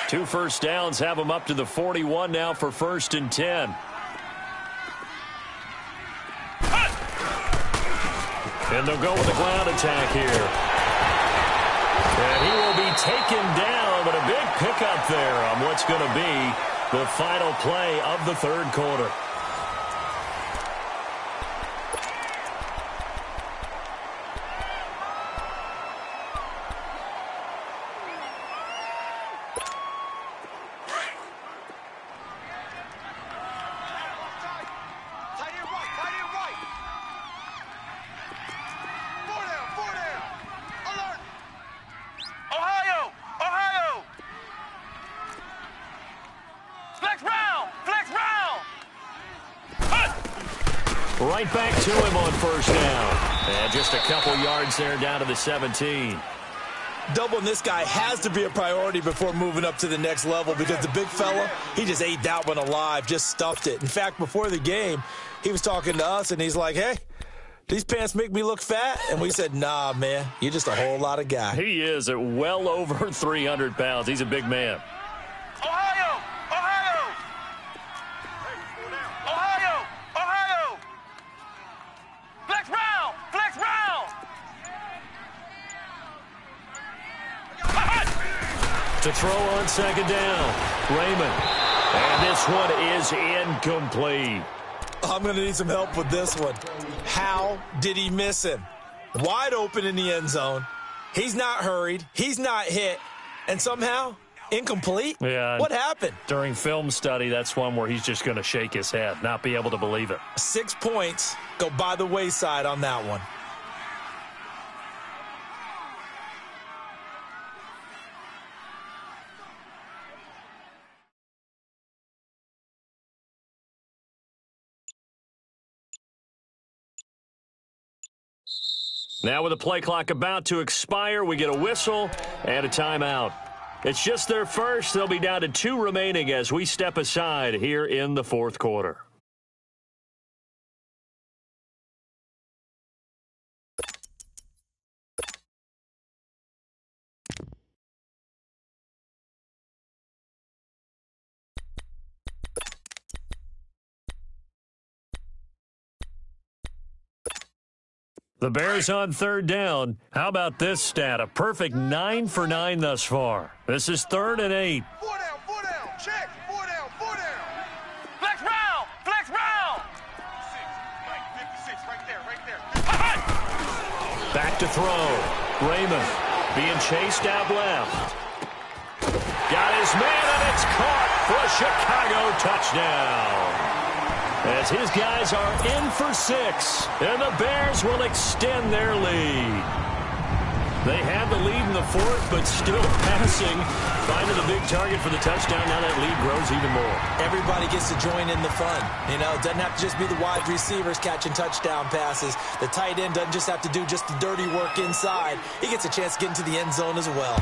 Two first downs have them up to the 41 now for 1st and 10. And they'll go with a ground attack here. And he will be taken down, but a big pickup there on what's going to be the final play of the third quarter. Right back to him on first down. And just a couple yards there down to the 17. Doubling this guy has to be a priority before moving up to the next level because the big fella, he just ate that one alive, just stuffed it. In fact, before the game, he was talking to us, and he's like, hey, these pants make me look fat? And we said, nah, man, you're just a whole lot of guy. He is at well over 300 pounds. He's a big man. Ohio! Ohio! Ohio! Ohio! Flex round! Flex round! To throw on second down, Raymond. And this one is incomplete. I'm going to need some help with this one. How did he miss him? Wide open in the end zone. He's not hurried. He's not hit. And somehow, incomplete? Yeah. What happened? During film study, that's one where he's just going to shake his head, not be able to believe it. 6 points go by the wayside on that one. Now with the play clock about to expire, we get a whistle and a timeout. It's just their first. They'll be down to 2 remaining as we step aside here in the fourth quarter. The Bears on third down. How about this stat? A perfect 9 for 9 thus far. This is 3rd and 8. 4 down, check. 4 down, 4 down. Flex round, flex round. 56, right there. Back to throw. Raymond being chased out left. Got his man, and it's caught for a Chicago touchdown. As his guys are in for 6, and the Bears will extend their lead. They had the lead in the 4th, but still passing. Finding the big target for the touchdown. Now that lead grows even more. Everybody gets to join in the fun. You know, it doesn't have to just be the wide receivers catching touchdown passes. The tight end doesn't just have to do just the dirty work inside. He gets a chance to get into the end zone as well.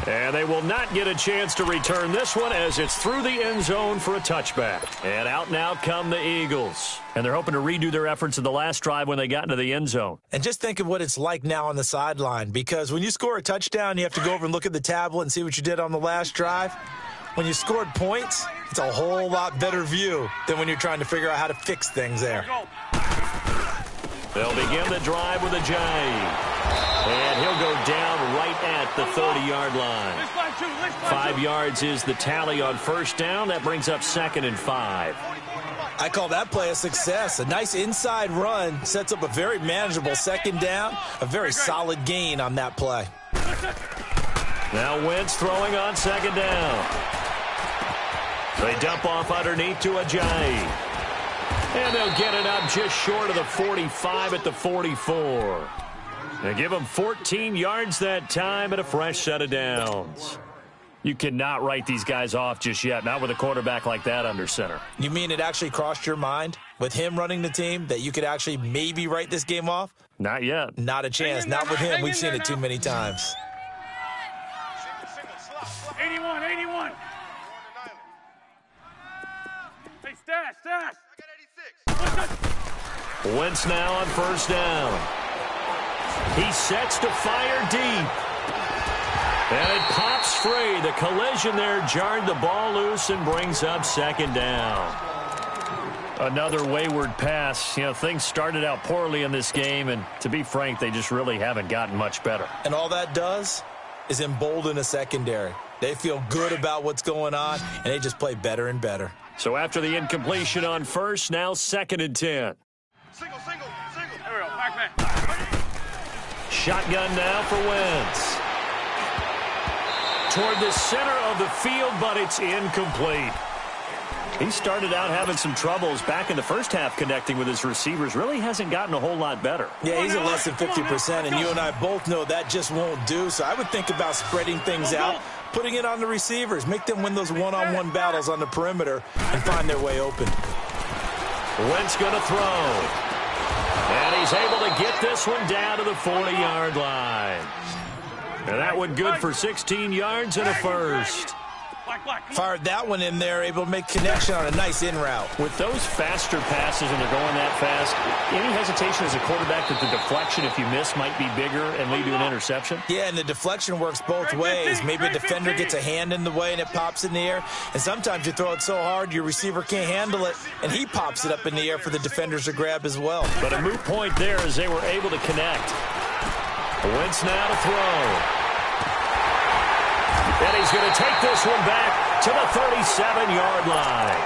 And they will not get a chance to return this one as it's through the end zone for a touchback. And out now come the Eagles. And they're hoping to redo their efforts in the last drive when they got into the end zone. And just think of what it's like now on the sideline, because when you score a touchdown, you have to go over and look at the tablet and see what you did on the last drive. When you scored points, it's a whole lot better view than when you're trying to figure out how to fix things there. They'll begin the drive with a J. And he'll go down right at the 30-yard line. 5 yards is the tally on first down. That brings up 2nd and 5. I call that play a success. A nice inside run sets up a very manageable second down. A very solid gain on that play. Now Wentz throwing on second down. They dump off underneath to Ajayi. And they'll get it up just short of the 45 at the 44. They give them 14 yards that time and a fresh set of downs. You cannot write these guys off just yet, not with a quarterback like that under center. You mean it actually crossed your mind with him running the team that you could actually maybe write this game off? Not yet. Not a chance. Not with him. We've seen it too many times. 81. Hey, stash. I got 86. Wentz now on first down. He sets to fire deep. And it pops free. The collision there jarred the ball loose and brings up second down. Another wayward pass. You know, things started out poorly in this game, and to be frank, they just really haven't gotten much better. And all that does is embolden a secondary. They feel good about what's going on, and they just play better and better. So after the incompletion on first, now 2nd and 10. Single. There we go. Back. Shotgun now for Wentz. Toward the center of the field, but it's incomplete. He started out having some troubles back in the first half connecting with his receivers. Really hasn't gotten a whole lot better. Yeah, he's at less than 50%, and you and I both know that just won't do. So I would think about spreading things out, putting it on the receivers, make them win those one-on-one battles on the perimeter, and find their way open. Wentz going to throw. And he's able to get this one down to the 40-yard line. And that one good for 16 yards and a first. Fired that one in there, able to make connection on a nice in route. With those faster passes and they're going that fast, any hesitation as a quarterback that the deflection, if you miss, might be bigger and lead to an interception? Yeah, and the deflection works both ways. Maybe a defender gets a hand in the way and it pops in the air. And sometimes you throw it so hard your receiver can't handle it, and he pops it up in the air for the defenders to grab as well. But a moot point there as they were able to connect. Wentz now to throw. And he's going to take this one back to the 37-yard line.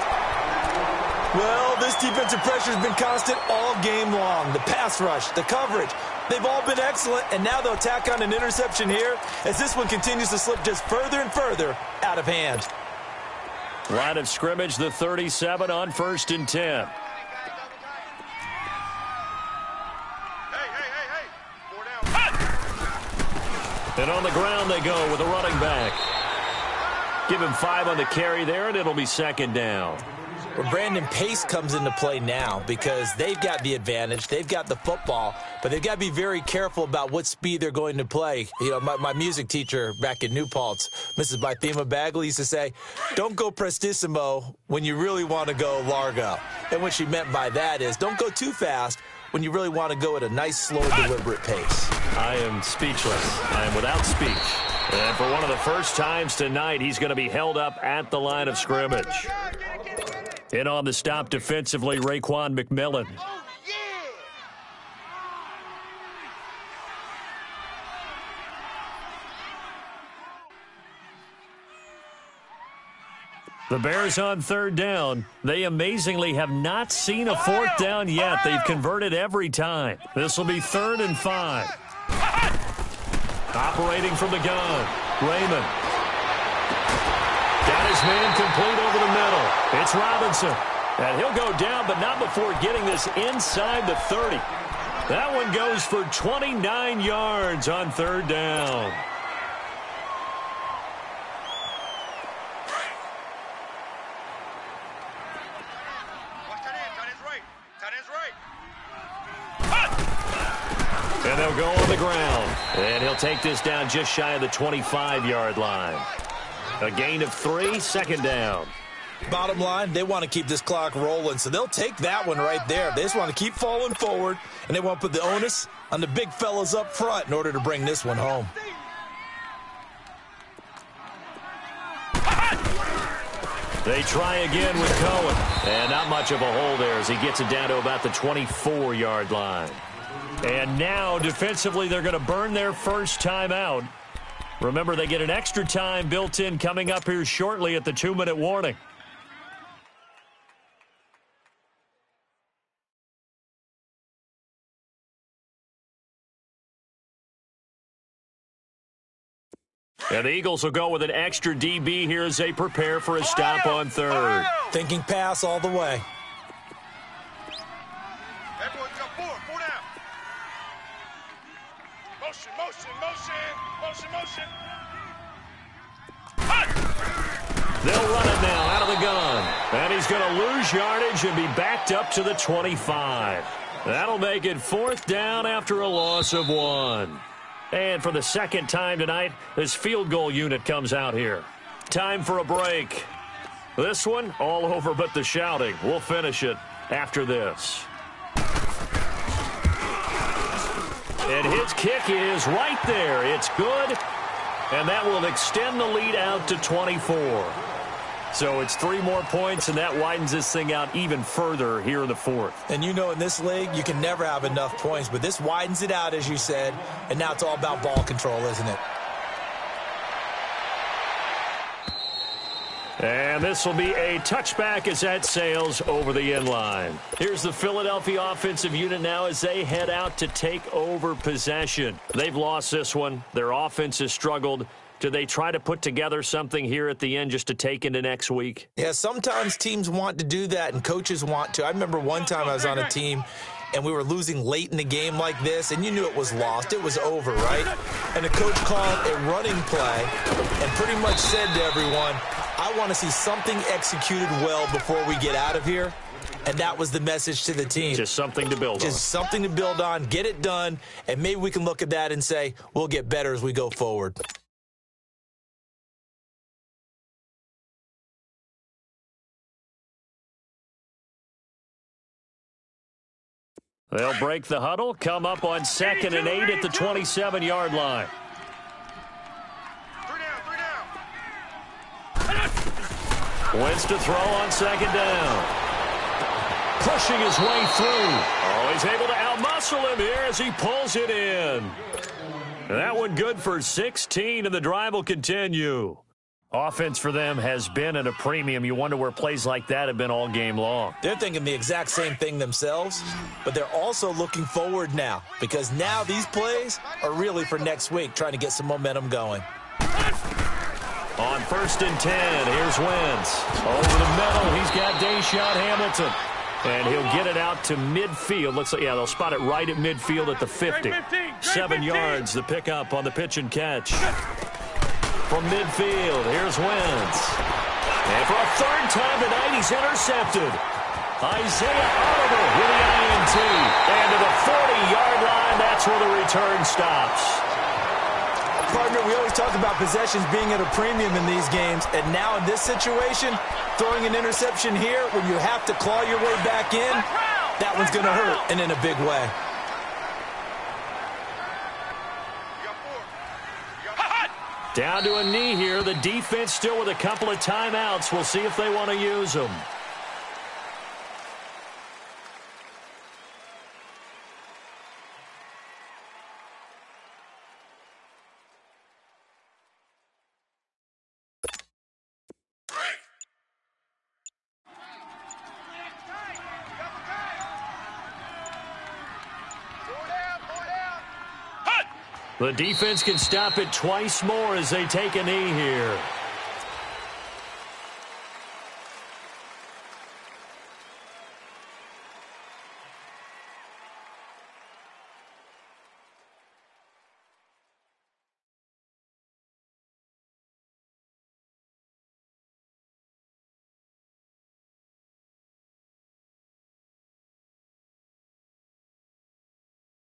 Well, this defensive pressure has been constant all game long. The pass rush, the coverage, they've all been excellent, and now they'll tack on an interception here as this one continues to slip just further and further out of hand. Line of scrimmage, the 37 on 1st and 10. And on the ground they go with a running back. Give him 5 on the carry there, and it'll be 2nd down. Well, Brandon, pace comes into play now because they've got the advantage. They've got the football, but they've got to be very careful about what speed they're going to play. You know, my music teacher back in New Paltz, Mrs. Bythema Bagley, used to say, don't go prestissimo when you really want to go largo. And what she meant by that is don't go too fast when you really want to go at a nice, slow, deliberate pace. I am speechless. I am without speech. And for one of the first times tonight, he's going to be held up at the line of scrimmage. In on the stop defensively, Raekwon McMillan. The Bears on 3rd down. They amazingly have not seen a 4th down yet. They've converted every time. This will be 3rd and 5. Operating from the gun, Raymond. Got his man complete over the middle. It's Robinson. And he'll go down, but not before getting this inside the 30. That one goes for 29 yards on 3rd down. And they'll go on the ground. And he'll take this down just shy of the 25-yard line. A gain of 3, 2nd down. Bottom line, they want to keep this clock rolling, so they'll take that one right there. They just want to keep falling forward, and they want to put the onus on the big fellas up front in order to bring this one home. They try again with Cohen. And not much of a hole there as he gets it down to about the 24-yard line. And now, defensively, they're going to burn their first timeout. Remember, they get an extra time built in coming up here shortly at the 2-minute warning. And the Eagles will go with an extra DB here as they prepare for a stop on 3rd. Thinking pass all the way. Motion. They'll run it now out of the gun. And he's going to lose yardage and be backed up to the 25. That'll make it 4th down after a loss of 1. And for the 2nd time tonight, this field goal unit comes out here. Time for a break. This one, all over but the shouting. We'll finish it after this. And his kick is right there. It's good. And that will extend the lead out to 24. So it's 3 more points, and that widens this thing out even further here in the fourth. And you know in this league, you can never have enough points, but this widens it out, as you said, and now it's all about ball control, isn't it? And this will be a touchback as that sails over the end line. Here's the Philadelphia offensive unit now as they head out to take over possession. They've lost this one. Their offense has struggled. Do they try to put together something here at the end just to take into next week? Yeah, sometimes teams want to do that and coaches want to. I remember one time I was on a team and we were losing late in the game like this, and you knew it was lost. It was over, right? And the coach called a running play and pretty much said to everyone, I want to see something executed well before we get out of here. And that was the message to the team. Just something to build on. Just something to build on, get it done, and maybe we can look at that and say, we'll get better as we go forward. They'll break the huddle, come up on 2nd and 8 at the 27-yard line. Wentz to throw on 2nd down. Pushing his way through. Oh, he's able to outmuscle him here as he pulls it in. And that one good for 16, and the drive will continue. Offense for them has been at a premium. You wonder where plays like that have been all game long. They're thinking the exact same thing themselves, but they're also looking forward now because now these plays are really for next week, trying to get some momentum going. On 1st and 10, here's Wentz. Over the middle, he's got Deshaun Hamilton. And he'll get it out to midfield. Looks like, yeah, they'll spot it right at midfield at the 50. 7 yards, the pickup on the pitch and catch. From midfield, here's Wentz. And for a 3rd time tonight, he's intercepted. Isaiah Oliver with the INT. And to the 40-yard line, that's where the return stops. Partner, we always talk about possessions being at a premium in these games, and now in this situation, throwing an interception here when you have to claw your way back in, that one's going to hurt, and in a big way. Down to a knee here. The defense still with a couple of timeouts. We'll see if they want to use them. The defense can stop it twice more as they take a knee here.